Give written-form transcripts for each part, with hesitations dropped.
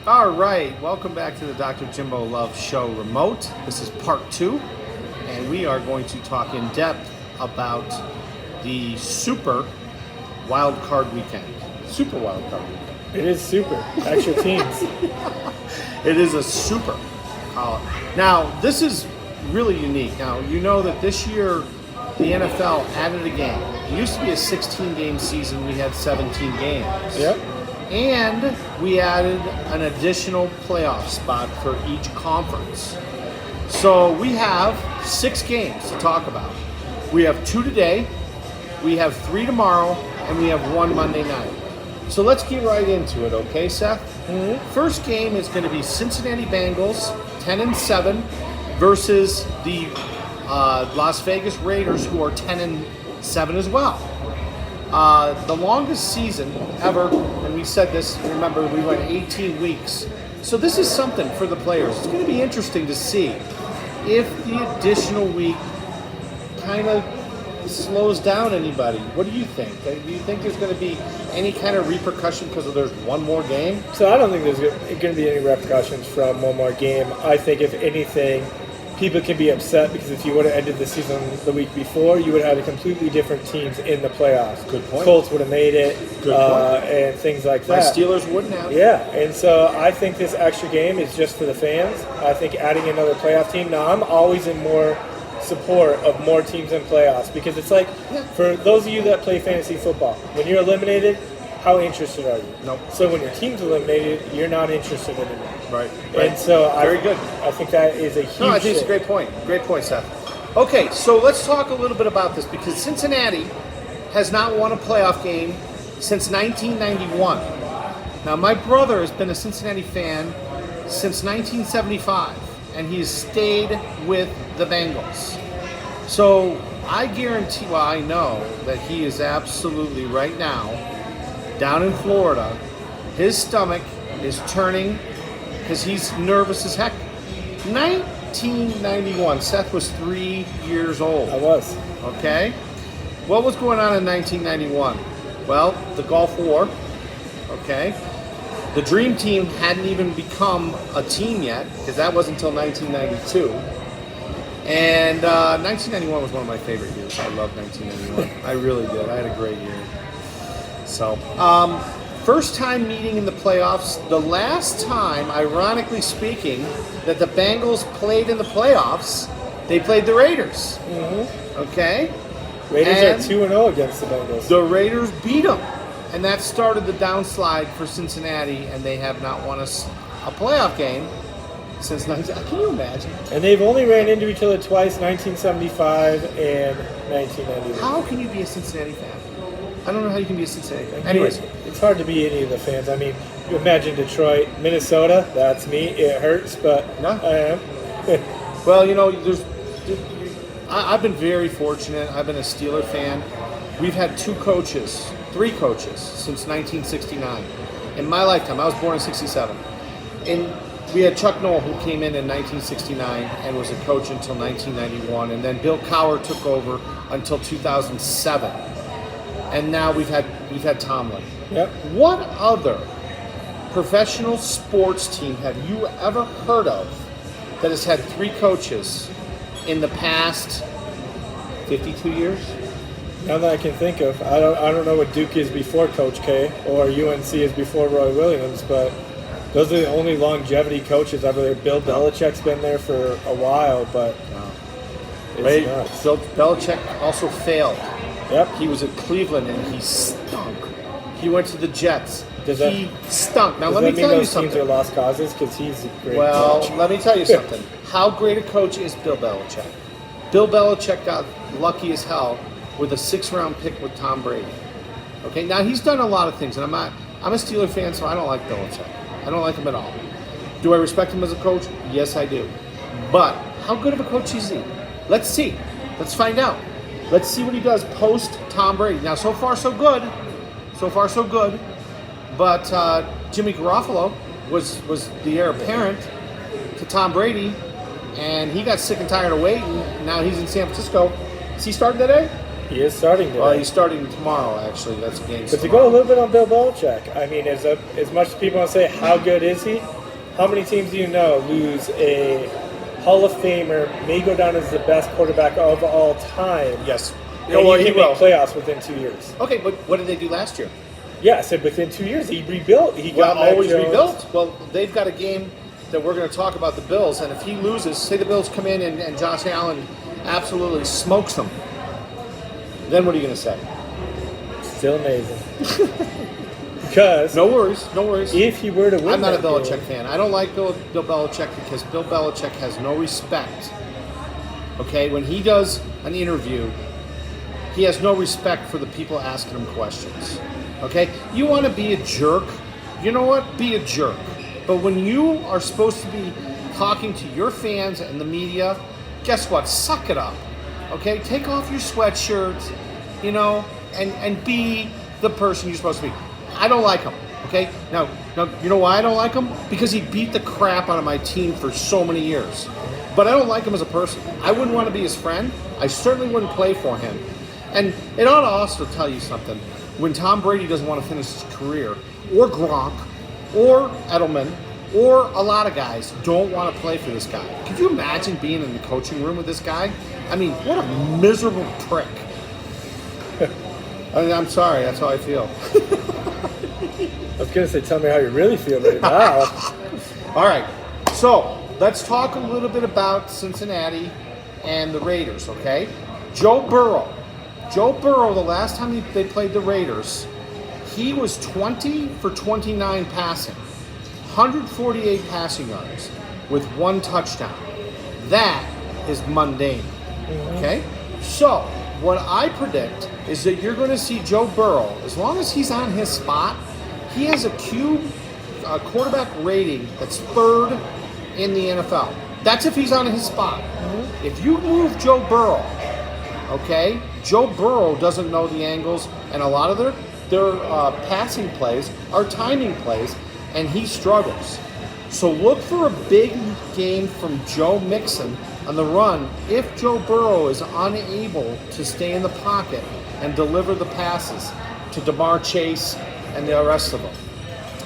All right, welcome back to the Dr. Jimbo Love Show remote. This is part 2, and we are going to talk in depth about the Super Wild Card Weekend. Super Wild Card Weekend. It is super. Extra teams. It is a super. Now, this is really unique. Now, you know that this year the NFL added a game. It used to be a 16-game season. We had 17 games. Yep. And we added an additional playoff spot for each conference. So we have 6 games to talk about. We have 2 today, we have 3 tomorrow, and we have 1 Monday night. So let's get right into it, okay, Seth? Mm-hmm. First game is going to be Cincinnati Bengals, 10-7, versus the Las Vegas Raiders, who are 10-7 as well. The longest season ever, and we said this, remember, we went 18 weeks. So this is something for the players. It's going to be interesting to see if the additional week kind of slows down anybody. What do you think? Do you think there's going to be any kind of repercussion because there's one more game? So I don't think there's going to be any repercussions from one more game. I think if anything, people can be upset because if you would have ended the season the week before, you would have had a completely different teams in the playoffs. Good point. Colts would have made it, Good point. and things like My that. Steelers wouldn't have. Yeah, and so I think this extra game is just for the fans. I think adding another playoff team. Now, I'm always in more support of more teams in playoffs because it's like, for those of you that play fantasy football, when you're eliminated, how interested are you? Nope. So when your team's eliminated, you're not interested anymore. Right. And so Very good. I think that is a huge No, I think it's a shift. great point. Great point, Seth. Okay, so let's talk a little bit about this because Cincinnati has not won a playoff game since 1991. Now, my brother has been a Cincinnati fan since 1975, and he's stayed with the Bengals. So I guarantee, well, I know that he is absolutely right now down in Florida. His stomach is turning because he's nervous as heck. 1991, Seth was 3 years old. I was. Okay? What was going on in 1991? Well, the Gulf War, okay? The Dream Team hadn't even become a team yet, because that wasn't until 1992. And 1991 was one of my favorite years. I love 1991. I really did. I had a great year. So, first time meeting in the playoffs. The last time, ironically speaking, that the Bengals played in the playoffs, they played the Raiders. Mm-hmm. Okay? Raiders And are 2-0 against the Bengals. the Raiders beat them. And that started the downslide for Cincinnati, and they have not won a playoff game since 19... Can you imagine? And they've only ran into each other twice, 1975 and 1991. How can you be a Cincinnati fan? I don't know how you can be a Cincinnati fan. Anyways. It's hard to be any of the fans. I mean, you imagine Detroit, Minnesota, that's me. It hurts, but No. I am. Well, you know, I've been very fortunate. I've been a Steeler fan. We've had 3 coaches since 1969. In my lifetime, I was born in 67. And we had Chuck Noll, who came in 1969 and was a coach until 1991. And then Bill Cowher took over until 2007. And now we've had Tomlin. Yep. What other professional sports team have you ever heard of that has had 3 coaches in the past 52 years? Now that I can think of, I don't know what Duke is before Coach K or UNC is before Roy Williams, but those are the only longevity coaches ever there. Bill Belichick's been there for a while, but it's nuts. Bill Belichick also failed. Yep. He was at Cleveland and he stunk. He went to the Jets. Does that- He stunk. Now Does let that me mean tell you those teams are something. lost causes? Because he's a great Well, coach. let me tell you something. How great a coach is Bill Belichick? Bill Belichick got lucky as hell with a 6th-round pick with Tom Brady. Okay, now he's done a lot of things, and I'm a Steeler fan, so I don't like Belichick. I don't like him at all. Do I respect him as a coach? Yes, I do. But how good of a coach is he? Let's see. Let's find out. Let's see what he does post Tom Brady. Now, so far so good. So far so good. But Jimmy Garoppolo was the heir apparent to Tom Brady, and he got sick and tired of waiting. Now he's in San Francisco. Is he starting today? He is starting today. Well, he's starting tomorrow, actually. That's a game. But to go a little bit on Bill Belichick, I mean, as much as people want to say, how good is he? How many teams do you know lose a Hall of Famer, may go down as the best quarterback of all time? Yes. And he can make playoffs within 2 years. Okay, but what did they do last year? Yeah, I said within 2 years he rebuilt. He got always Mac Jones. rebuilt. Well, they've got a game that we're going to talk about the Bills, and if he loses, say the Bills come in and Josh Allen absolutely smokes them, then what are you going to say? Still amazing. Because no worries. if he were to win, I'm not a that Belichick game, fan. I don't like Bill Belichick because Bill Belichick has no respect. Okay, when he does an interview, he has no respect for the people asking him questions. Okay, you want to be a jerk? You know what? Be a jerk. But when you are supposed to be talking to your fans and the media, guess what? Suck it up. Okay, take off your sweatshirts, you know, and be the person you're supposed to be. I don't like him. Okay, now you know why I don't like him? Because he beat the crap out of my team for so many years. But I don't like him as a person. I wouldn't want to be his friend. I certainly wouldn't play for him. And it ought to also tell you something. When Tom Brady doesn't want to finish his career, or Gronk, or Edelman, or a lot of guys don't want to play for this guy. Could you imagine being in the coaching room with this guy? I mean, what a miserable prick. I mean, I'm sorry, that's how I feel. I was going to say, tell me how you really feel right now. All right, so let's talk a little bit about Cincinnati and the Raiders, okay? Joe Burrow, the last time they played the Raiders, he was 20 for 29 passing, 148 passing yards with 1 touchdown. That is mundane, okay? So what I predict is that you're going to see Joe Burrow, as long as he's on his spot, he has a quarterback rating that's 3rd in the NFL. That's if he's on his spot. If you move Joe Burrow, okay, Joe Burrow doesn't know the angles, and a lot of their passing plays are timing plays, and he struggles. So look for a big game from Joe Mixon on the run if Joe Burrow is unable to stay in the pocket and deliver the passes to Jamar Chase and the rest of them.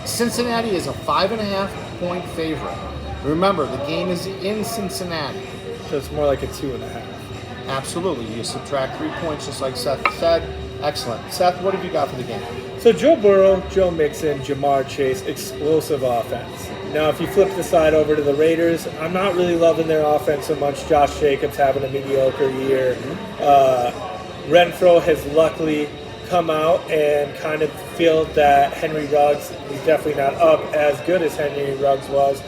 Cincinnati is a 5.5-point favorite. Remember, the game is in Cincinnati. So it's more like a 2.5. Absolutely. You subtract 3 points just like Seth said. Excellent. Seth, what have you got for the game? So Joe Burrow, Joe Mixon, Jamar Chase, explosive offense. Now, if you flip the side over to the Raiders, I'm not really loving their offense so much. Josh Jacobs having a mediocre year. Renfro has luckily come out and kind of filled that Henry Ruggs. He's definitely not up as good as Henry Ruggs was,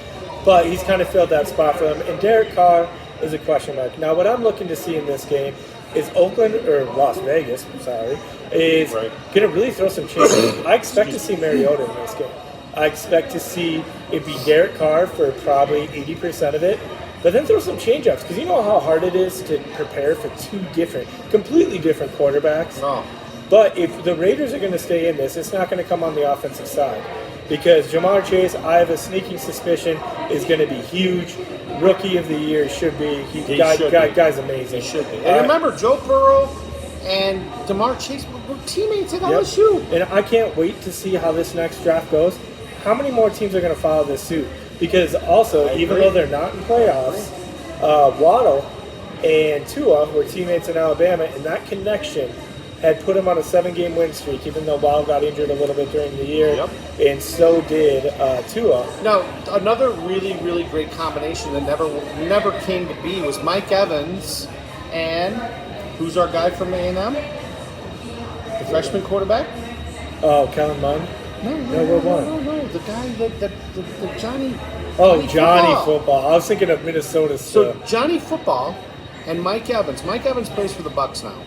but he's kind of filled that spot for him. And Derek Carr is a question mark. Now, what I'm looking to see in this game is Las Vegas, is going to really throw some changes. I expect to see Mariota in this game. I expect to see it be Derek Carr for probably 80% of it, but then throw some change-ups, because you know how hard it is to prepare for 2 completely different quarterbacks. Oh. But if the Raiders are going to stay in this, it's not going to come on the offensive side, because Jamar Chase, I have a sneaking suspicion, is going to be huge. Rookie of the year should be. Guy's amazing. He should be. And remember, Joe Burrow and Jamar Chase were teammates at LSU. And I can't wait to see how this next draft goes. How many more teams are going to follow this suit? Because also, even though they're not in playoffs, Waddle and Tua were teammates in Alabama, and that connection had put him on a 7-game win streak, even though Waddle got injured a little bit during the year, and so did Tua. Now, another really, really great combination that never came to be was Mike Evans and who's our guy from A&M? The freshman quarterback? Oh, Kellen Mond? No, the guy the Johnny. Oh, Johnny football. I was thinking of Minnesota still. So Johnny Football and Mike Evans. Mike Evans plays for the Bucks now.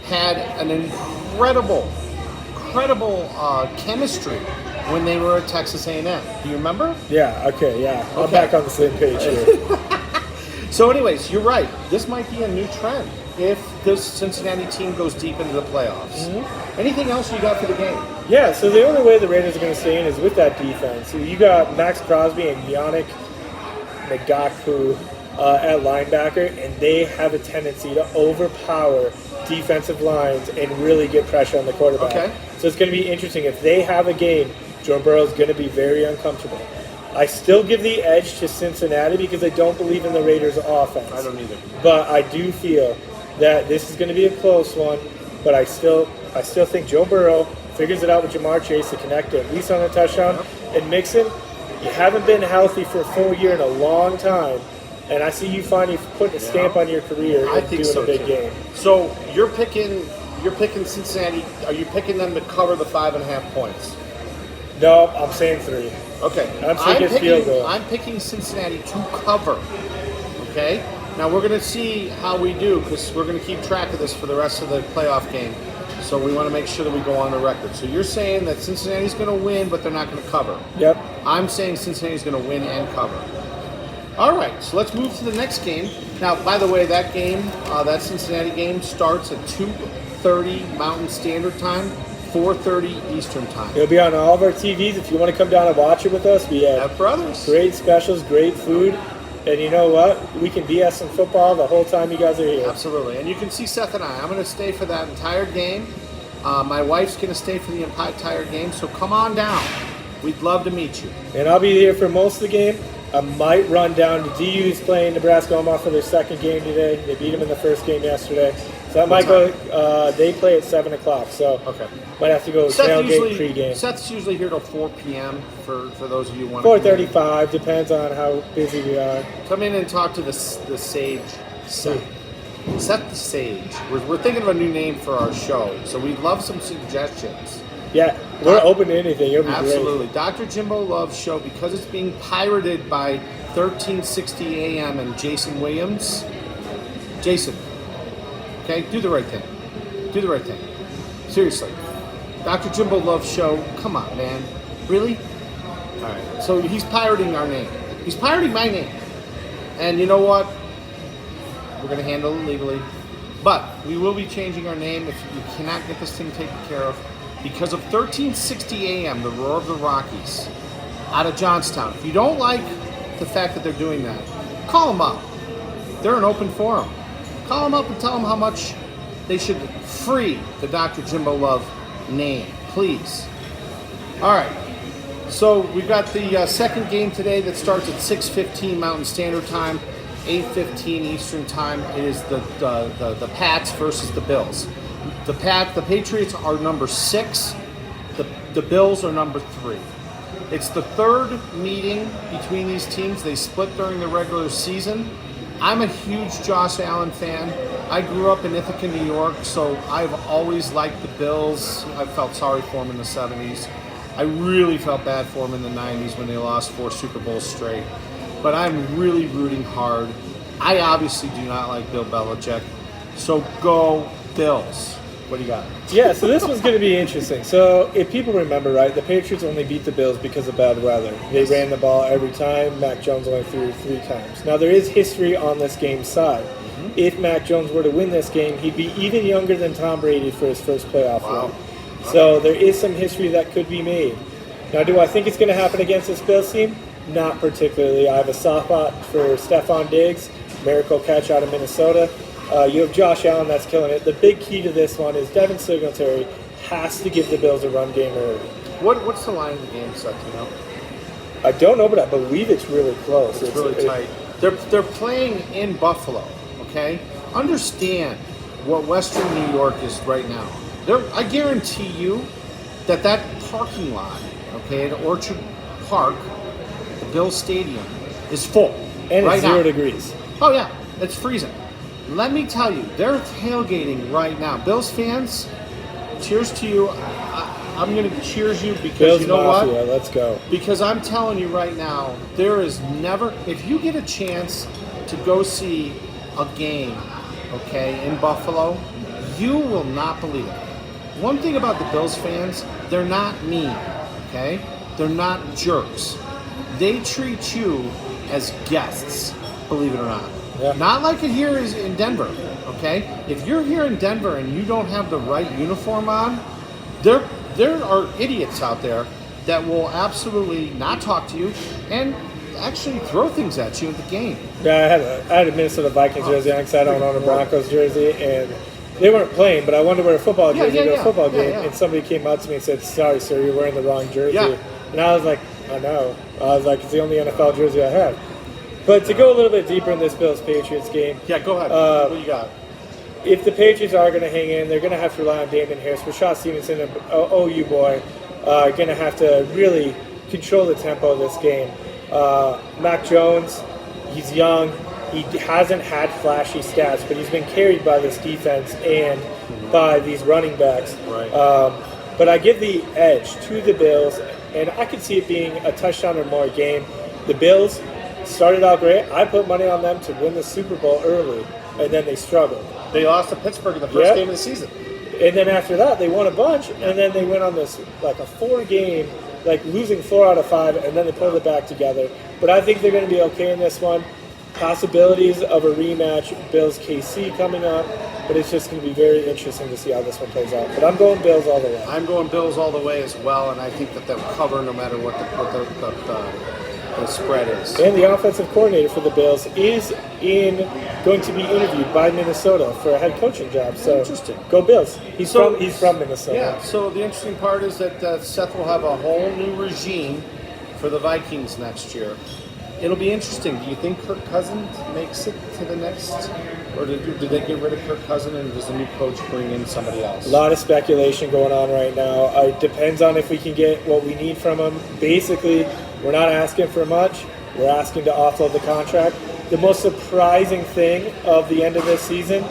Had an incredible chemistry when they were at Texas A&M. Do you remember? Yeah. Okay. Yeah. I'm back on the same page here. So, anyways, you're right. This might be a new trend if this Cincinnati team goes deep into the playoffs. Anything else you got for the game? Yeah. So the only way the Raiders are going to stay in is with that defense. So you got Max Crosby and Yannick Ngakoue at linebacker, and they have a tendency to overpower defensive lines and really get pressure on the quarterback. Okay. So it's going to be interesting. If they have a game, Joe Burrow is going to be very uncomfortable. I still give the edge to Cincinnati because I don't believe in the Raiders' offense. I don't either. But I do feel that this is going to be a close one. But I still think Joe Burrow figures it out with Jamar Chase to connect at least on a touchdown. Yep. And Mixon, you haven't been healthy for a full year in a long time. And I see you finally putting a stamp on your career and doing a big game. So you're picking Cincinnati. Are you picking them to cover the 5.5 points? No, I'm saying 3. Okay. I'm saying field goal. I'm picking Cincinnati to cover. Okay. Now we're going to see how we do because we're going to keep track of this for the rest of the playoff game. So we want to make sure that we go on the record. So you're saying that Cincinnati's going to win, but they're not going to cover. Yep. I'm saying Cincinnati's going to win and cover. All right, so let's move to the next game. Now, by the way, that game, that Cincinnati game, starts at 2:30 Mountain Standard Time, 4:30 Eastern Time. It'll be on all of our TVs. If you want to come down and watch it with us, we have brothers. Great specials, great food. And you know what? We can BS some football the whole time you guys are here. Absolutely. And you can see Seth and I. I'm going to stay for that entire game. My wife's going to stay for the entire game. So come on down. We'd love to meet you. And I'll be here for most of the game. I might run down to DU's playing Nebraska Omaha for their second game today. They beat them in the first game yesterday. So I might go. They play at 7 o'clock. So might have to go tailgate pregame. Seth's usually here till 4 p.m. for those of you who want 4:35 depends on how busy we are. Come in and talk to the Sage Seth. Seth the Sage. We're thinking of a new name for our show, so we'd love some suggestions. Yeah, we're open to anything. It'll be absolutely. Great. Dr. Jimbo Love's show, because it's being pirated by 1360 AM and Jason Williams. Jason, okay, do the right thing. Do the right thing. Seriously. Dr. Jimbo Love's show, come on, man. Really? All right, so he's pirating our name. He's pirating my name. And you know what? We're going to handle it legally. But we will be changing our name if you cannot get this thing taken care of. Because of 1360 AM, the Roar of the Rockies, out of Johnstown. If you don't like the fact that they're doing that, call them up. They're an open forum. Call them up and tell them how much they should free the Dr. Jimbo Love name, please. All right. So we've got the second game today that starts at 6:15 Mountain Standard Time, 8:15 Eastern Time. It is the Pats versus the Bills. The Patriots are number 6. The Bills are number 3. It's the third meeting between these teams. They split during the regular season. I'm a huge Josh Allen fan. I grew up in Ithaca, New York, so I've always liked the Bills. I felt sorry for them in the 70s. I really felt bad for them in the 90s when they lost 4 Super Bowls straight. But I'm really rooting hard. I obviously do not like Bill Belichick. So go Bills. What do you got? Yeah, so this was going to be interesting. So if people remember, right, the Patriots only beat the Bills because of bad weather. They ran the ball every time. Mac Jones only threw 3 times. Now, there is history on this game's side. Mm-hmm. If Mac Jones were to win this game, he'd be even younger than Tom Brady for his first playoff run. So there is some history that could be made. Now, do I think it's going to happen against this Bills team? Not particularly. I have a soft spot for Stephon Diggs, miracle catch out of Minnesota. You have Josh Allen that's killing it. The big key to this one is Devin Singletary has to give the Bills a run game early. What's the line of the game, Seth, you know? I don't know, but I believe it's really close. It's really tight. They're playing in Buffalo, okay? Understand what Western New York is right now. I guarantee you that parking lot, okay, at Orchard Park, the Bills Stadium, is full. And right it's 0 now. degrees. Oh, yeah. It's freezing. Let me tell you, they're tailgating right now. Bills fans, cheers to you. I'm going to cheers you because Bills you know Mafia, what? Let's go. Because I'm telling you right now, there is never, if you get a chance to go see a game, okay, in Buffalo, you will not believe it. One thing about the Bills fans, they're not mean, okay? They're not jerks. They treat you as guests, believe it or not. Yeah. Not like it here is in Denver, okay? If you're here in Denver and you don't have the right uniform on, there are idiots out there that will absolutely not talk to you. And actually throw things at you in the game. Yeah, I had a Minnesota Vikings jersey on because I don't own a Broncos jersey, and they weren't playing, but I wanted to wear a football jersey to a football game, and somebody came up to me and said, "Sorry, sir, you're wearing the wrong jersey." Yeah. And I was like, "I know." I was like, "It's the only NFL jersey I have." But to go a little bit deeper in this Bills-Patriots game, Yeah, go ahead. What do you got? if the Patriots are going to hang in, they're going to have to rely on Damon Harris. Rashad Stevenson, an OU boy, are going to have to really control the tempo of this game. Mac Jones, he's young. He hasn't had flashy stats, but he's been carried by this defense and by these running backs. Right. But I give the edge to the Bills, and I could see it being a touchdown or more game. The Bills started out great. I put money on them to win the Super Bowl early, and then they struggled. They lost to Pittsburgh in the first game of the season. And then after that, they won a bunch, and then they went on this, like a 4-game, like losing 4 out of 5, and then they pulled it back together. But I think they're going to be okay in this one. Possibilities of a rematch, Bills-KC coming up, but it's just going to be very interesting to see how this one plays out. But I'm going Bills all the way. I'm going Bills all the way as well, and I think that they'll cover no matter what the spread is. And the offensive coordinator for the Bills is going to be interviewed by Minnesota for a head coaching job. So Interesting. Go Bills. He's from Minnesota. Yeah, so the interesting part is that Seth will have a whole new regime for the Vikings next year. It'll be interesting. Do you think Kirk Cousins makes it to the next, or did they get rid of Kirk Cousins and does the new coach bring in somebody else? A lot of speculation going on right now. It depends on if we can get what we need from him. Basically, we're not asking for much. We're asking to offload the contract. The most surprising thing of the end of this season,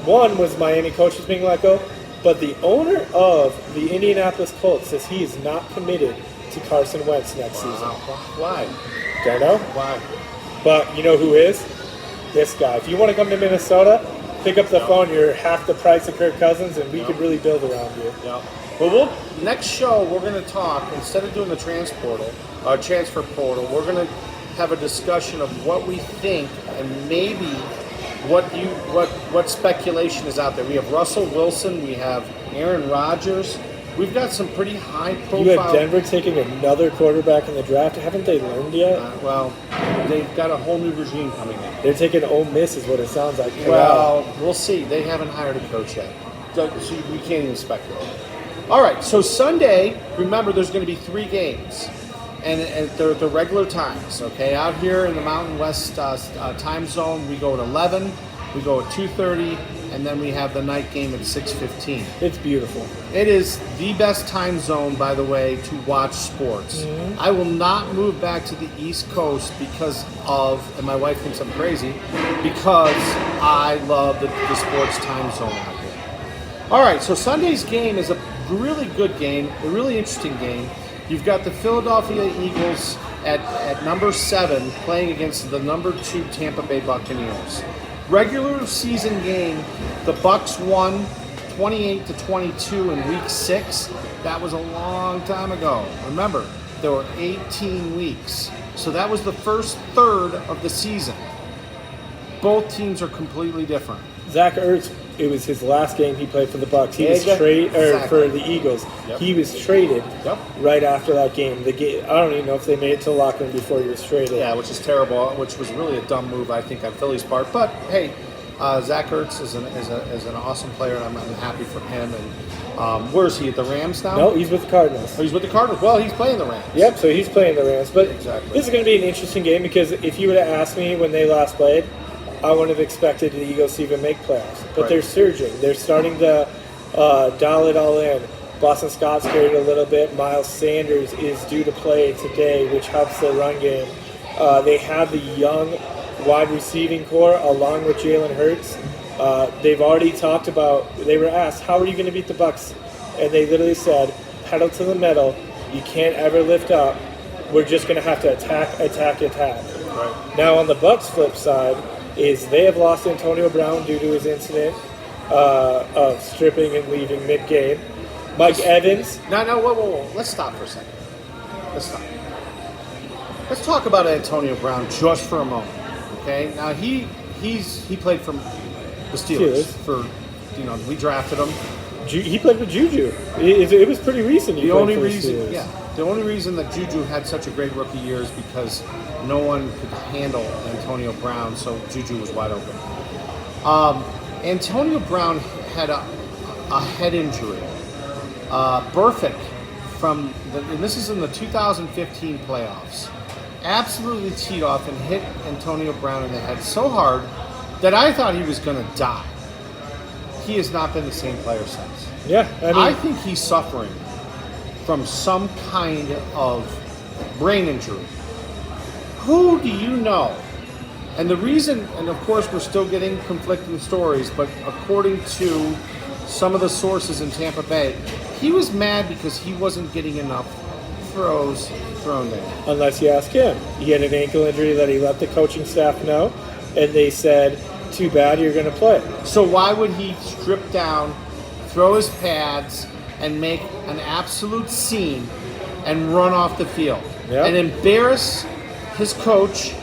one was Miami coaches being let go, but the owner of the Indianapolis Colts says he is not committed to Carson Wentz next season. Why? Don't know. Why? But you know who is? This guy. If you want to come to Minnesota, pick up the phone. You're half the price of Kirk Cousins, and we could really build around you. Yeah. Well, next show we're going to talk, instead of doing the transfer portal, we're going to have a discussion of what we think and maybe what speculation is out there. We have Russell Wilson, we have Aaron Rodgers. We've got some pretty high profile. You had Denver taking another quarterback in the draft. Haven't they learned yet? Well, they've got a whole new regime coming in. They're taking Ole Miss is what it sounds like. Well, we'll see. They haven't hired a coach yet. So we can't even speculate. All right, so Sunday, remember there's going to be 3 games. And they're the regular times, okay? Out here in the Mountain West time zone, we go at 11, we go at 2:30, and then we have the night game at 6:15. It's beautiful. It is the best time zone, by the way, to watch sports. Mm-hmm. I will not move back to the East Coast because of, and my wife thinks I'm crazy, because I love the sports time zone out here. All right, so Sunday's game is a really good game, a really interesting game. You've got the Philadelphia Eagles at number 7 playing against the number 2 Tampa Bay Buccaneers. Regular season game, the Bucs won 28-22 in Week 6. That was a long time ago. Remember, there were 18 weeks. So that was the first third of the season. Both teams are completely different. Zach Ertz, it was his last game he played for the Bucs. He was traded for the Eagles. Yep. He was traded Yep. right after that game. The game. I don't even know if they made it to the locker room before he was traded. Yeah, which is terrible, which was really a dumb move, I think, on Philly's part. But, hey, Zach Ertz is an awesome player, and I'm happy for him. And where is he, at the Rams now? No, he's with the Cardinals. Oh, he's with the Cardinals. Well, he's playing the Rams. Yep, so he's playing the Rams. But Exactly. This is going to be an interesting game because if you would have asked me when they last played, I wouldn't have expected the Eagles to even make playoffs. But Right. they're surging. They're starting to dial it all in. Boston Scott's carried a little bit. Miles Sanders is due to play today, which helps the run game. They have the young wide receiving core along with Jalen Hurts. They've already talked about, they were asked, how are you going to beat the Bucs? And they literally said, pedal to the metal. You can't ever lift up. We're just going to have to attack. Right. Now on the Bucs flip side is they have lost Antonio Brown due to his incident of stripping and leaving mid-game. Mike Evans. No, whoa. Let's stop for a second. Let's stop. Let's talk about Antonio Brown just for a moment, okay? Now, he played from the Steelers. We drafted him. He played with Juju. It was pretty recent. The only reason the only reason that Juju had such a great rookie year is because no one could handle Antonio Brown, so Juju was wide open. Antonio Brown had a head injury. Burfict and this is in the 2015 playoffs, absolutely teed off and hit Antonio Brown in the head so hard that I thought he was going to die. He has not been the same player since. Yeah, I think he's suffering from some kind of brain injury. Who do you know? And the reason, and of course we're still getting conflicting stories, but according to some of the sources in Tampa Bay, he was mad because he wasn't getting enough throws thrown there. Unless you ask him. He had an ankle injury that he let the coaching staff know, and they said, too bad, you're going to play. So why would he strip down, throw his pads, and make an absolute scene and run off the field? Yep. And embarrass his coach,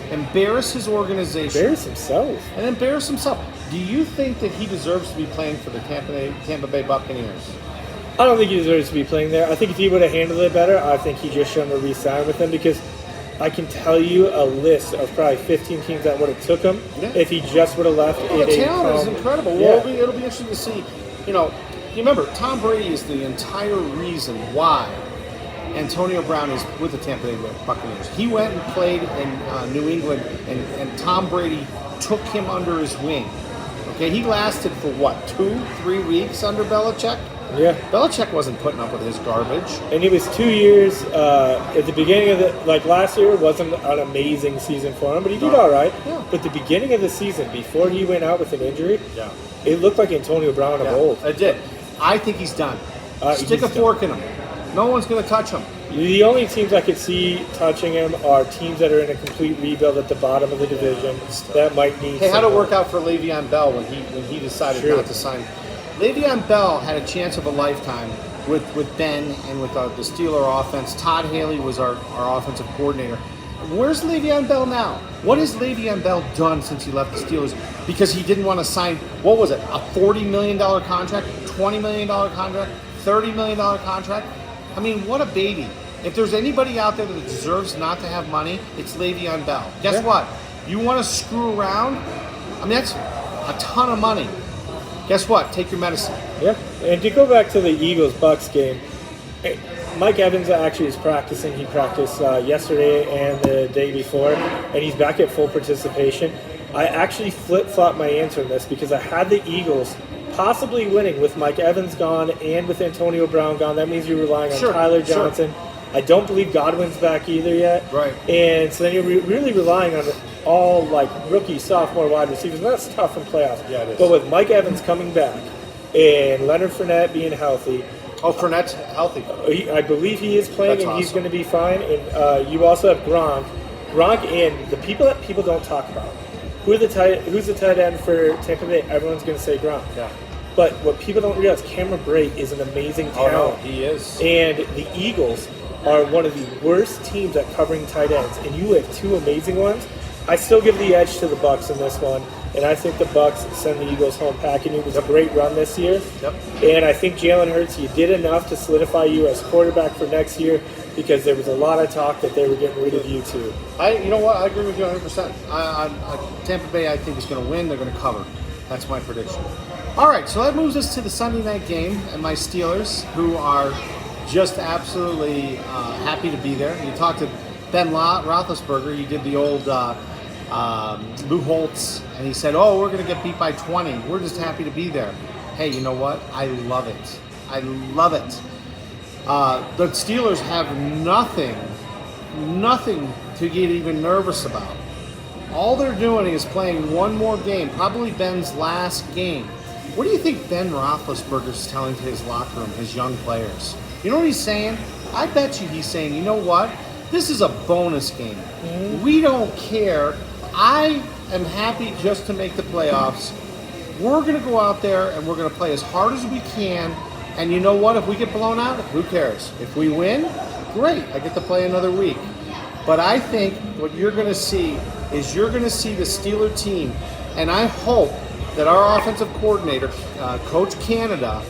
embarrass his organization. Embarrass himself. And embarrass himself. Do you think that he deserves to be playing for the Tampa Bay Buccaneers? I don't think he deserves to be playing there. I think if he would have handled it better, I think he just shouldn't have re-signed with them, because I can tell you a list of probably 15 teams that would have took him if he just would have left. Well, the talent is incredible. Yeah. Well, it'll be interesting to see. You remember, Tom Brady is the entire reason why Antonio Brown is with the Tampa Bay Buccaneers. He went and played in New England, and Tom Brady took him under his wing. Okay, he lasted for what, 2-3 weeks under Belichick? Yeah. Belichick wasn't putting up with his garbage. And he was 2 years at the beginning of last year wasn't an amazing season for him, but he did all right. Yeah. But the beginning of the season, before he went out with an injury, it looked like Antonio Brown of old. It did. I think he's done. Stick a fork in him. No one's going to touch him. The only teams I could see touching him are teams that are in a complete rebuild at the bottom of the division that might need. Hey, how'd it work out for Le'Veon Bell when he decided not to sign? Le'Veon Bell had a chance of a lifetime with Ben and with the Steeler offense. Todd Haley was our offensive coordinator. Where's Le'Veon Bell now? What has Le'Veon Bell done since he left the Steelers? Because he didn't want to sign, what was it, a $40 million contract, $20 million contract, $30 million contract? I mean, what a baby. If there's anybody out there that deserves not to have money, it's Le'Veon Bell. Guess what? You want to screw around? I mean, that's a ton of money. Guess what? Take your medicine. Yeah. And to go back to the Eagles-Bucks game, Mike Evans actually is practicing. He practiced yesterday and the day before, and he's back at full participation. I actually flip-flopped my answer in this because I had the Eagles possibly winning with Mike Evans gone and with Antonio Brown gone. That means you're relying on Tyler Johnson. I don't believe Godwin's back either yet. Right. And so then you're really relying on all rookie, sophomore wide receivers. And that's tough in playoffs. Yeah, it is. But with Mike Evans coming back and Leonard Fournette being healthy. Oh, Fournette's healthy. I believe he is playing. That's and he's awesome. going to be fine. And you also have Gronk. Gronk and the people that people don't talk about. Who's the tight end for Tampa Bay? Everyone's going to say Gronk. Yeah. But what people don't realize, Cameron Brate is an amazing talent. Oh, no, he is. And the Eagles are one of the worst teams at covering tight ends, and you have two amazing ones. I still give the edge to the Bucks in this one, and I think the Bucks send the Eagles home packing. It was a great run this year. Yep. And I think Jalen Hurts, you did enough to solidify you as quarterback for next year, because there was a lot of talk that they were getting rid of you too. You know what? I agree with you 100%. Tampa Bay, I think, is going to win. They're going to cover. That's my prediction. All right, so that moves us to the Sunday night game and my Steelers, who are just absolutely happy to be there. You talked to Ben Roethlisberger. He did the old Lou Holtz, and he said, "Oh, we're going to get beat by 20. We're just happy to be there." Hey, you know what? I love it. I love it. The Steelers have nothing to get even nervous about. All they're doing is playing one more game, probably Ben's last game. What do you think Ben Roethlisberger is telling to his locker room, his young players? You know what he's saying? I bet you he's saying, you know what? This is a bonus game. Mm-hmm. We don't care. I am happy just to make the playoffs. We're going to go out there and we're going to play as hard as we can. And you know what? If we get blown out, who cares? If we win, great. I get to play another week. But I think what you're going to see is you're going to see the Steeler team. And I hope that our offensive coordinator, Coach Canada,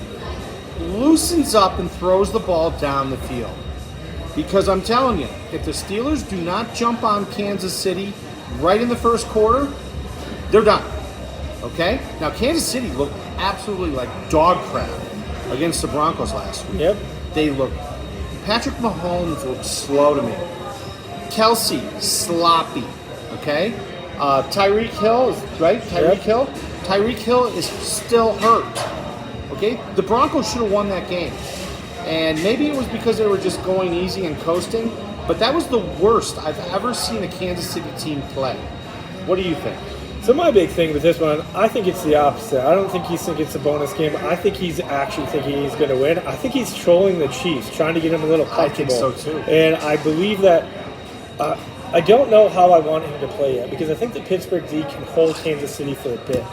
loosens up and throws the ball down the field. Because I'm telling you, if the Steelers do not jump on Kansas City right in the first quarter, they're done. Okay? Now, Kansas City looked absolutely like dog crap against the Broncos last week. Yep. They looked. Patrick Mahomes looked slow to me. Kelsey, sloppy. Okay? Tyreek Hill is right. Tyreek Hill. Tyreek Hill is still hurt. Okay? The Broncos should have won that game. And maybe it was because they were just going easy and coasting, but that was the worst I've ever seen a Kansas City team play. What do you think? So my big thing with this one, I think it's the opposite. I don't think he's thinking it's a bonus game. I think he's actually thinking he's going to win. I think he's trolling the Chiefs, trying to get him a little comfortable. I think so too. And I believe that I don't know how I want him to play yet, because I think the Pittsburgh D can hold Kansas City for a bit.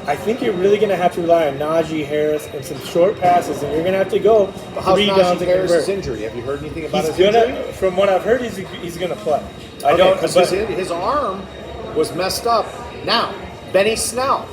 I think you're really going to have to rely on Najee Harris and some short passes, and you're going to have to go How's 3 downs Najee and Harris' convert. injury? Have you heard anything about He's his gonna, injury? from what I've heard, he's going to play. I Okay, don't. 'cause But his arm was messed up. Now, Benny Snell,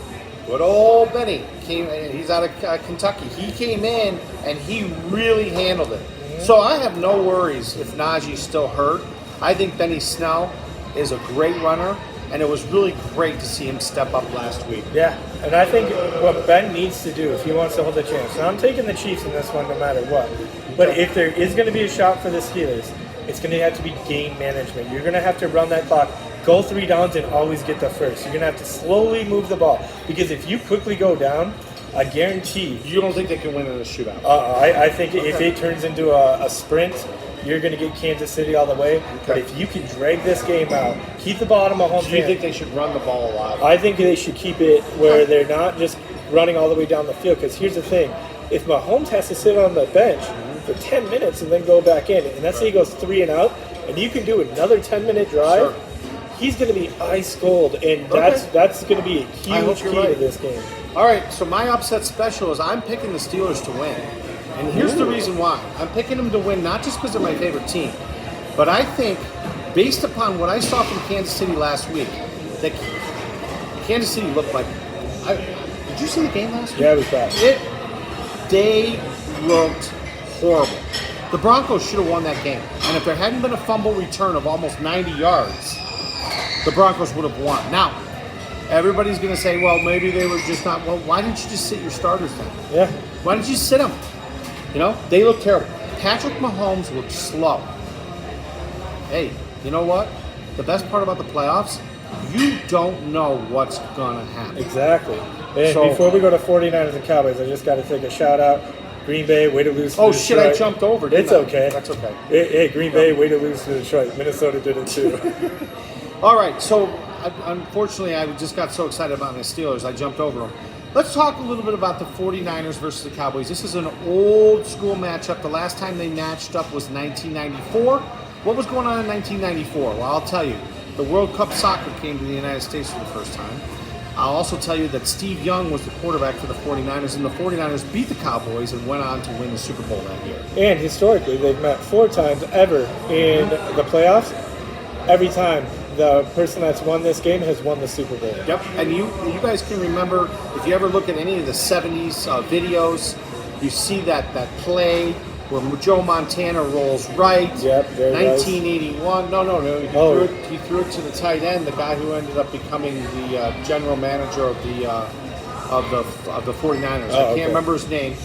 good old Benny, he's out of Kentucky. He came in and he really handled it. So I have no worries if Najee's still hurt. I think Benny Snell is a great runner, and it was really great to see him step up last week. yeah, and I think what Ben needs to do if he wants to hold a chance. Now I'm taking the Chiefs in this one, no matter what. But if there is going to be a shot for the Steelers, it's going to have to be game management. You're going to have to run that clock, go 3 downs, and always get the first. You're going to have to slowly move the ball, because if you quickly go down, I guarantee. You don't think they can win in a shootout? I think if it turns into a sprint, you're going to get Kansas City all the way. But if you can drag this game out, keep the ball in Mahomes' Do you hand. think they should run the ball a lot? I think they should keep it where they're not just running all the way down the field. Because here's the thing: if Mahomes has to sit on the bench for 10 minutes and then go back in, and let's say he goes 3 and out, and you can do another 10-minute drive, he's going to be ice cold, and that's going to be a huge key to this game. All right, so my upset special is I'm picking the Steelers to win. And here's the reason why. I'm picking them to win not just because they're my favorite team, but I think, based upon what I saw from Kansas City last week, that Kansas City looked like... did you see the game last week? Yeah, it was bad. They looked horrible. The Broncos should have won that game. And if there hadn't been a fumble return of almost 90 yards, the Broncos would have won. Now, everybody's going to say, well, maybe they were just not... Well, why didn't you just sit your starters then? Yeah. Why didn't you sit them? You know, they look terrible. Patrick Mahomes looked slow. Hey, you know what? The best part about the playoffs, you don't know what's going to happen. Exactly. And before we go to 49ers and Cowboys, I just got to take a shout out. Green Bay, way to lose to Oh, Detroit. shit, I jumped over, didn't It's I? okay. That's okay. Hey, Green Bay, way to lose to Detroit. Minnesota did it too. All right, so unfortunately, I just got so excited about my Steelers, I jumped over them. Let's talk a little bit about the 49ers versus the Cowboys. This is an old school matchup. The last time they matched up was 1994. What was going on in 1994? Well, I'll tell you. The World Cup soccer came to the United States for the first time. I'll also tell you that Steve Young was the quarterback for the 49ers, and the 49ers beat the Cowboys and went on to win the Super Bowl that year. And historically, they've met 4 times ever in the playoffs. Every time, the person that's won this game has won the Super Bowl. Yep, and you guys can remember, if you ever look at any of the 70s videos, you see that play where Joe Montana rolls right. Yep, there it 1981. No. He threw it to the tight end, the guy who ended up becoming the general manager of the 49ers. I can't remember his name,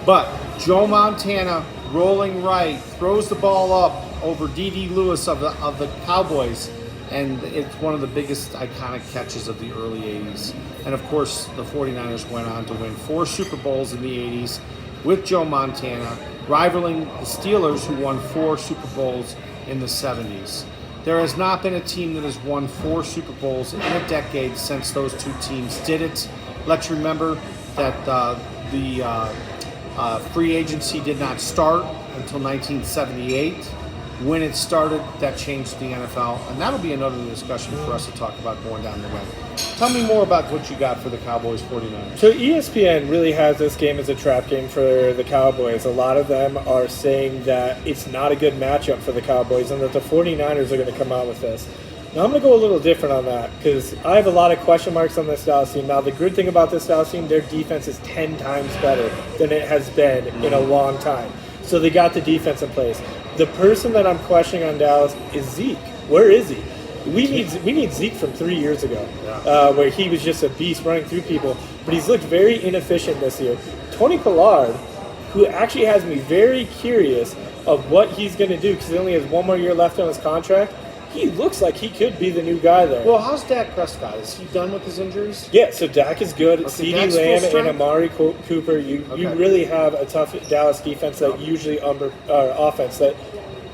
but Joe Montana rolling right, throws the ball up over D.D. Lewis of the Cowboys. And it's one of the biggest iconic catches of the early 80s. And of course, the 49ers went on to win 4 Super Bowls in the 80s with Joe Montana, rivaling the Steelers, who won 4 Super Bowls in the 70s. There has not been a team that has won 4 Super Bowls in a decade since those 2 teams did it. Let's remember that the free agency did not start until 1978. When it started, that changed the NFL, and that'll be another discussion for us to talk about going down the way. Tell me more about what you got for the Cowboys 49ers. So ESPN really has this game as a trap game for the Cowboys. A lot of them are saying that it's not a good matchup for the Cowboys and that the 49ers are going to come out with this. Now I'm going to go a little different on that because I have a lot of question marks on this Dallas team. Now the good thing about this Dallas team, their defense is 10 times better than it has been in a long time. So they got the defense in place. The person that I'm questioning on Dallas is Zeke. Where is he? We need Zeke from 3 years ago, where he was just a beast running through people. But he's looked very inefficient this year. Tony Pollard, who actually has me very curious of what he's going to do because he only has 1 more year left on his contract. He looks like he could be the new guy there. Well, how's Dak Prescott? Is he done with his injuries? Yeah, so Dak is good. Okay, CeeDee Dak's Lamb full strength? and Amari Cooper, you really have a tough Dallas defense that usually offense that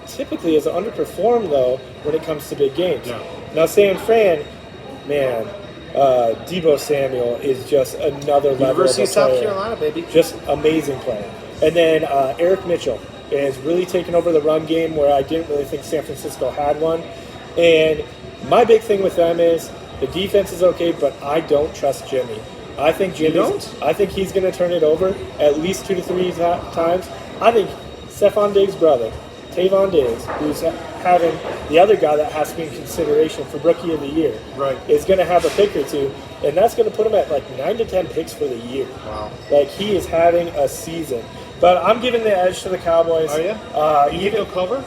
typically is underperformed, though, when it comes to big games. Yeah. Now, San Fran, man, Debo Samuel is just another level University of of a South player. Carolina, baby. Just amazing player. And then Eric Mitchell is really taking over the run game where I didn't really think San Francisco had one. And my big thing with them is the defense is okay, but I don't trust Jimmy. I think I think he's going to turn it over at least 2 to 3 times. I think Stephon Diggs' brother, Tavon Diggs, who's having the other guy that has to be in consideration for Rookie of the Year, is going to have a pick or two, and that's going to put him at like 9 to 10 picks for the year. Wow. Like, he is having a season. But I'm giving the edge to the Cowboys. Are you? You think they'll cover?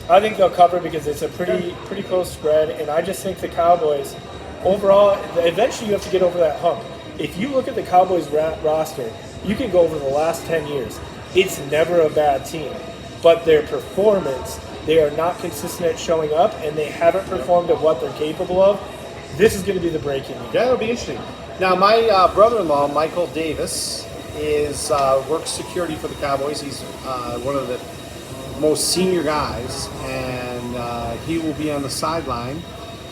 I think they'll cover because it's a pretty close spread, and I just think the Cowboys, overall, eventually you have to get over that hump. If you look at the Cowboys roster, you can go over the last 10 years. It's never a bad team, but their performance, they are not consistent at showing up, and they haven't performed at what they're capable of. This is going to be the breaking news. Yeah, it'll be interesting. Now, my brother-in-law, Michael Davis, works security for the Cowboys. He's one of the most senior guys, and he will be on the sideline.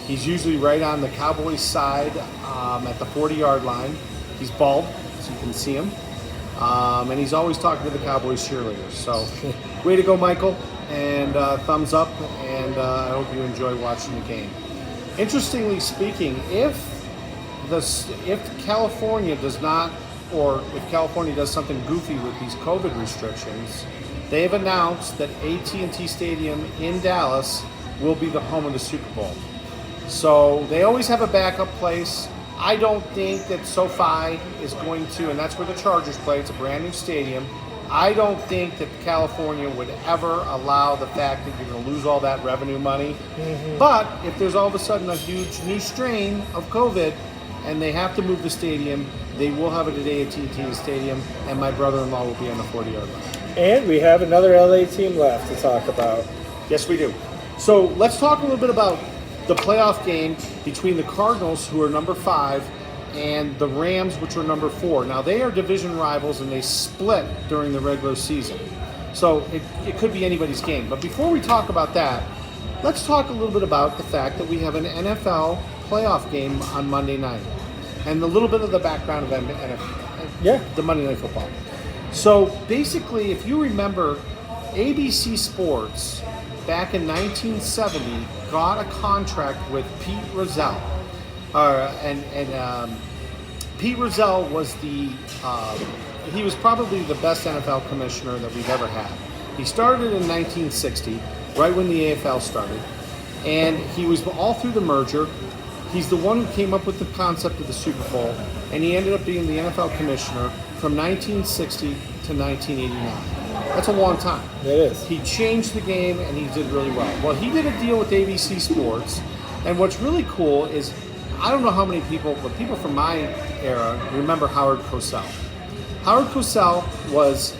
He's usually right on the Cowboys side at the 40-yard line. He's bald, so you can see him. And he's always talking to the Cowboys cheerleaders. So, way to go, Michael, and thumbs up, and I hope you enjoy watching the game. Interestingly speaking, if California does not, or if California does something goofy with these COVID restrictions, they have announced that AT&T Stadium in Dallas will be the home of the Super Bowl. So they always have a backup place. I don't think that SoFi is going to, and that's where the Chargers play, it's a brand new stadium. I don't think that California would ever allow the fact that you're going to lose all that revenue money. Mm-hmm. But if there's all of a sudden a huge new strain of COVID and they have to move the stadium, they will have it at AT&T Stadium, and my brother-in-law will be on the 40-yard line. And we have another LA team left to talk about. Yes, we do. So let's talk a little bit about the playoff game between the Cardinals, who are number 5, and the Rams, which are number 4. Now, they are division rivals, and they split during the regular season. So it could be anybody's game. But before we talk about that, let's talk a little bit about the fact that we have an NFL playoff game on Monday night, and a little bit of the background of the Monday Night Football. So basically, if you remember, ABC Sports back in 1970 got a contract with Pete Rozelle. Pete Rozelle was he was probably the best NFL commissioner that we've ever had. He started in 1960, right when the AFL started, and he was all through the merger. He's the one who came up with the concept of the Super Bowl, and he ended up being the NFL commissioner from 1960 to 1989. That's a long time. It is. He changed the game, and he did really well. Well, he did a deal with ABC Sports, and what's really cool is, I don't know how many people, but people from my era remember Howard Cosell. Howard Cosell was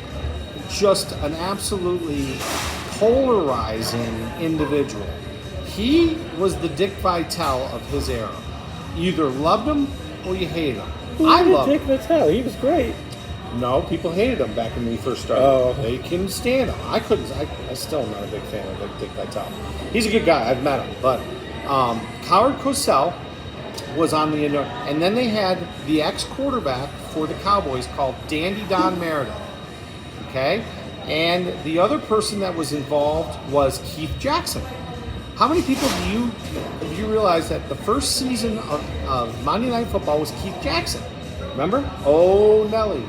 just an absolutely polarizing individual. He was the Dick Vitale of his era. You either loved him or you hated him. I loved Dick Vitale. He was great. No, people hated him back when he first started. Oh. They couldn't stand him. I couldn't. I still am not a big fan of Dick Vitale. He's a good guy. I've met him. But Howard Cosell was on the end, and then they had the ex-quarterback for the Cowboys called Dandy Don Meredith. Okay? And the other person that was involved was Keith Jackson. How many people do you realize that the first season of Monday Night Football was Keith Jackson? Remember? Oh, Nelly.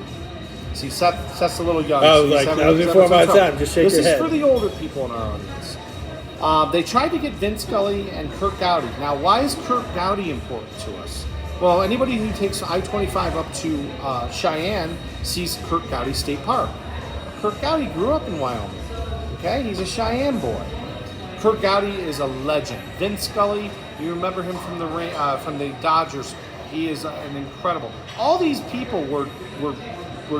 See, Seth's a little young. Oh, like that was before my time. Just shake your head. This is for the older people in our audience. They tried to get Vince Scully and Kirk Gowdy. Now, why is Kirk Gowdy important to us? Well, anybody who takes I-25 up to Cheyenne sees Kirk Gowdy State Park. Kirk Gowdy grew up in Wyoming. Okay, he's a Cheyenne boy. Kurt Gowdy is a legend. Vince Scully, you remember him from the Dodgers. He is an incredible. All these people were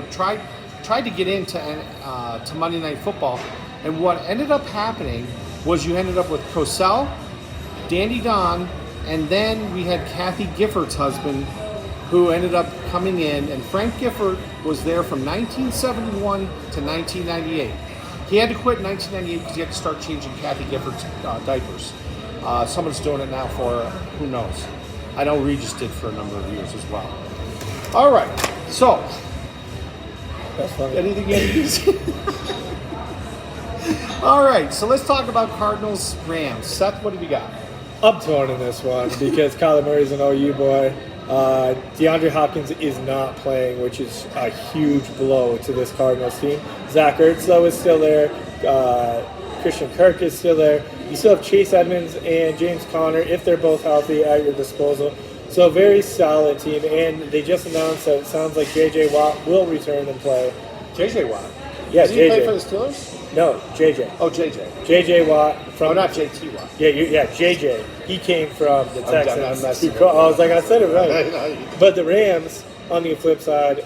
tried to get into to Monday Night Football, and what ended up happening was you ended up with Cosell, Dandy Don, and then we had Kathy Gifford's husband, who ended up coming in, and Frank Gifford was there from 1971 to 1998. He had to quit in 1998 because he had to start changing Kathy Gifford's diapers. Someone's doing it now for her. Who knows? I know Regis did for a number of years as well. All right, so That's funny. anything you use? All right, so let's talk about Cardinals Rams. Seth, what do we got? I'm torn in this one because Kyler Murray's an OU boy. DeAndre Hopkins is not playing, which is a huge blow to this Cardinals team. Zach Ertz, though, is still there. Christian Kirk is still there. You still have Chase Edmonds and James Conner, if they're both healthy, at your disposal. So a very solid team, and they just announced that it sounds like J.J. Watt will return and play. J.J. Watt. Yeah, Does he J.J. play for the Steelers? No, J.J. Oh, J.J. J.J. Watt from... Oh, not J.T. Watt. Yeah, J.J. He came from the I'm Texans. messing with I you. was like, I said it right. But the Rams, on the flip side,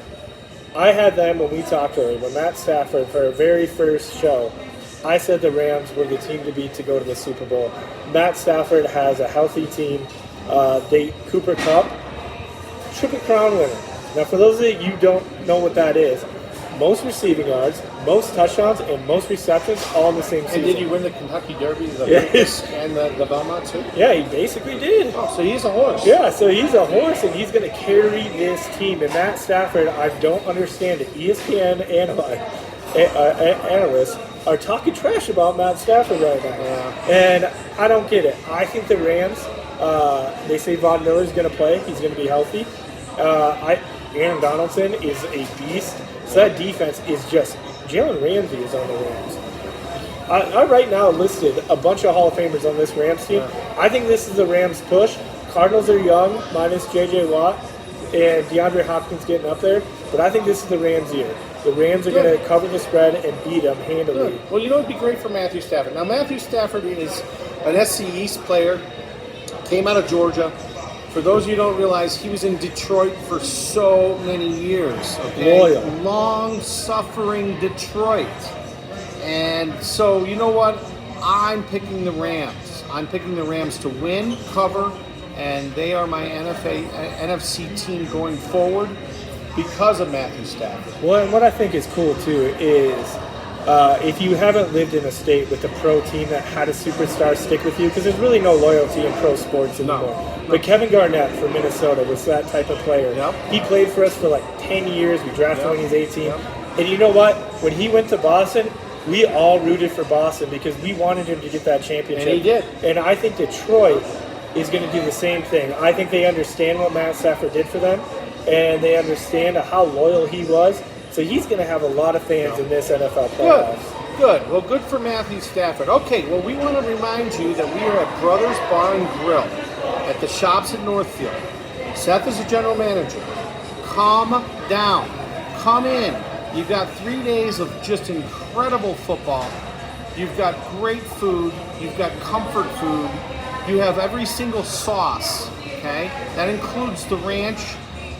I had them when we talked earlier. When Matt Stafford, for our very first show, I said the Rams were the team to beat to go to the Super Bowl. Matt Stafford has a healthy team. Cooper Kupp, Triple Crown winner. Now, for those of you who don't know what that is, most receiving yards, most touchdowns, and most receptions all in the same season. And did he win the Kentucky Derby, the Yeah. Vegas, and the Belmont too? Yeah, he basically did. Oh, so he's a horse. Yeah, so he's a horse, and he's going to carry this team. And Matt Stafford, I don't understand it. ESPN analysts are talking trash about Matt Stafford right now. Yeah. And I don't get it. I think the Rams, they say Von Miller's going to play. He's going to be healthy. Aaron Donaldson is a beast. So that defense is just... Jalen Ramsey is on the Rams. I right now listed a bunch of Hall of Famers on this Rams team. Yeah. I think this is the Rams push. Cardinals are young, minus J.J. Watt, and DeAndre Hopkins getting up there. But I think this is the Rams' year. The Rams are going to cover the spread and beat them handily. Good. Well, you know what would be great for Matthew Stafford? Now, Matthew Stafford is an SC East player, came out of Georgia. For those of you who don't realize, he was in Detroit for so many years. Okay? Loyal. Long-suffering Detroit. And so, you know what? I'm picking the Rams. I'm picking the Rams to win, cover, and they are my NFC team going forward because of Matthew Stafford. Well, and what I think is cool, too, is if you haven't lived in a state with a pro team that had a superstar stick with you, because there's really no loyalty in pro sports anymore. But Kevin Garnett from Minnesota was that type of player. Yep. He played for us for like 10 years. We drafted him when he was 18. Yep. And you know what? When he went to Boston, we all rooted for Boston because we wanted him to get that championship. And he did. And I think Detroit is going to do the same thing. I think they understand what Matt Stafford did for them, and they understand how loyal he was. So he's going to have a lot of fans in this NFL playoffs. Good. Well, good for Matthew Stafford. Okay, well, we want to remind you that we are at Brothers Bar and Grill at the Shops at Northfield. Seth is the general manager. Calm down. Come in. You've got 3 days of just incredible football. You've got great food. You've got comfort food. You have every single sauce, okay? That includes the ranch,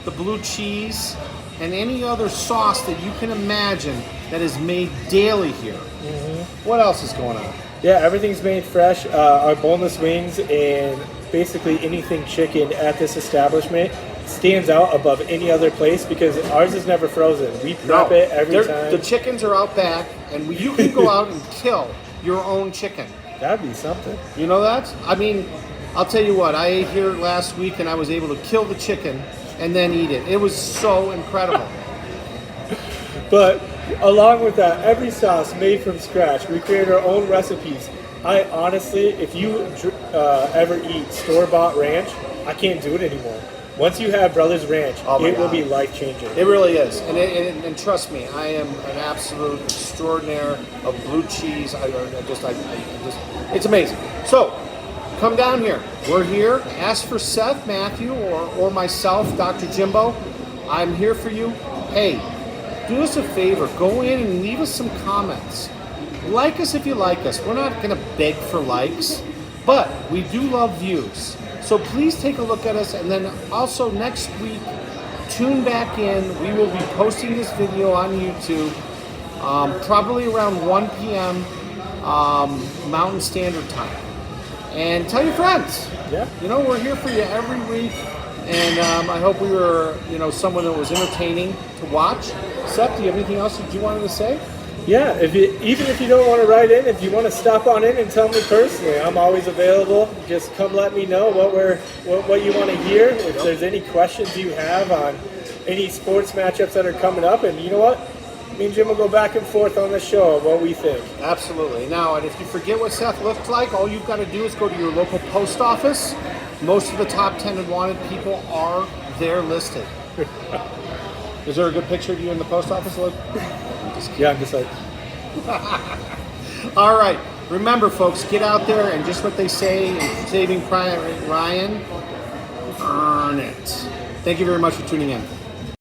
the blue cheese, and any other sauce that you can imagine that is made daily here. Mm-hmm. What else is going on? Yeah, everything's made fresh. Our boneless wings and basically anything chicken at this establishment stands out above any other place because ours is never frozen. We prep it every time. The chickens are out back, and you can go out and kill your own chicken. That'd be something. You know that? I mean, I'll tell you what, I ate here last week and I was able to kill the chicken and then eat it. It was so incredible. But along with that, every sauce made from scratch. We create our own recipes. I honestly, if you ever eat store-bought ranch, I can't do it anymore. Once you have Brothers Ranch, it will be life-changing. It really is. And trust me, I am an absolute extraordinaire of blue cheese. It's amazing. So, come down here. We're here. Ask for Seth, Matthew, or myself, Dr. Jimbo. I'm here for you. Hey, do us a favor. Go in and leave us some comments. Like us if you like us. We're not going to beg for likes, but we do love views. So please take a look at us, and then also next week, tune back in. We will be posting this video on YouTube probably around 1 p.m. Mountain Standard Time. And tell your friends. Yeah. We're here for you every week, and I hope we were, someone that was entertaining to watch. Seth, do you have anything else that you wanted to say? Yeah, even if you don't want to write in, if you want to stop on in and tell me personally, I'm always available. Just come let me know what you want to hear. If there's any questions you have on any sports matchups that are coming up, and you know what? Me and Jim will go back and forth on the show of what we think. Absolutely. Now, and if you forget what Seth looked like, all you've got to do is go to your local post office. Most of the top 10 and wanted people are there listed. Is there a good picture of you in the post office? Look. Yeah, I'm just like. All right. Remember, folks, get out there and just what they say in Saving Private Ryan, earn it. Thank you very much for tuning in.